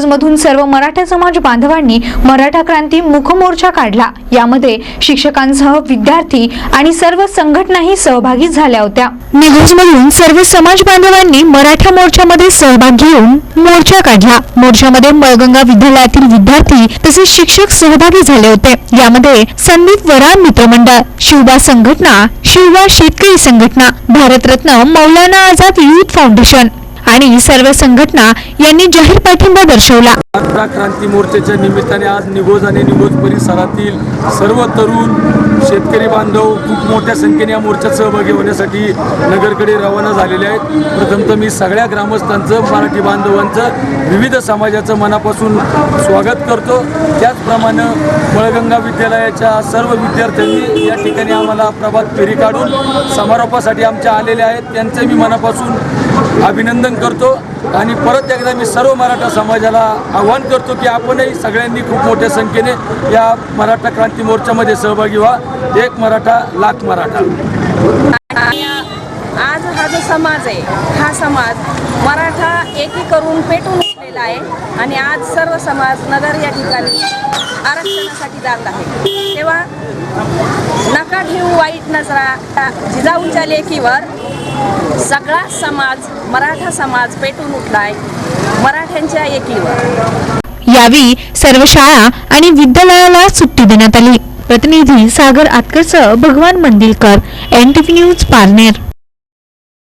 निवजमधून सर्व मराठा समाज बांधवांनी मराठा क्रांती मुख मोर्चा काढला। यामध्ये शिक्षकांसह विद्यार्थी आणि सर्व संघटनाही सहभागी झाल्या होत्या। निवजमधून सर्व समाज बांधवांनी मराठा मोर्चामध्ये सहभाग घेऊन मोर्चा काढला। मोर्चामध्ये मळगंगा विद्यालयातील विद्यार्थी तसेच शिक्षक सहभागी झाले होते। यामध्ये संदीप वरा मित्रमंडळ, शिवबा संघटना, शिवबा शेतकरी संघटना, भारतरत्न मौलाना आझाद यूथ फाउंडेशन आणि सर्व संघटना यांनी जाहीर पाठिंबा दर्शवला। मराठा क्रांती मोर्चाच्या निमित्ताने आज निघोज आणि निघोज परिसरातील सर्व तरुण शेतकरी बांधव खूप मोठ्या संख्येने या मोर्चात सहभागी होण्यासाठी नगरकडे रवाना झालेले आहेत। प्रथमतः मी सगळ्या ग्रामस्थांचं, मराठी बांधवांचं, विविध समाजाचं मनापासून स्वागत करतो। त्याचप्रमाणे मळगंगा विद्यालयाच्या सर्व विद्यार्थ्यांनी या ठिकाणी आम्हाला प्रभात फेरी काढून समारोपासाठी आमच्या आलेले आहेत, त्यांचं मी मनापासून अभिनंदन करतो। आणि परत एकदा मी सर्व मराठा समाजाला आवाहन करतो की आपणही सगळ्यांनी खूप मोठ्या संख्येने या मराठा क्रांती मोर्चामध्ये सहभागी व्हा। एक मराठा लाख मराठा। आज हा जो समाज आहे, हा समाज मराठा एकी करून पेटून उठलेला आहे आणि आज सर्व समाज नगर या ठिकाणी आरक्षणासाठी जात आहे। तेव्हा नका ठेवू वाईट नजरा, जिजाऊंच्या लेकीवर सगळा समाज, मराठा समाज पेटून उठलाय मराठ्यांच्या एकीवर। यावेळी सर्व शाळा आणि विद्यालयाला सुट्टी देण्यात आली। प्रतिनिधी सागर आतकरसह भगवान मंदिलकर, NTV न्यूज पारनेर।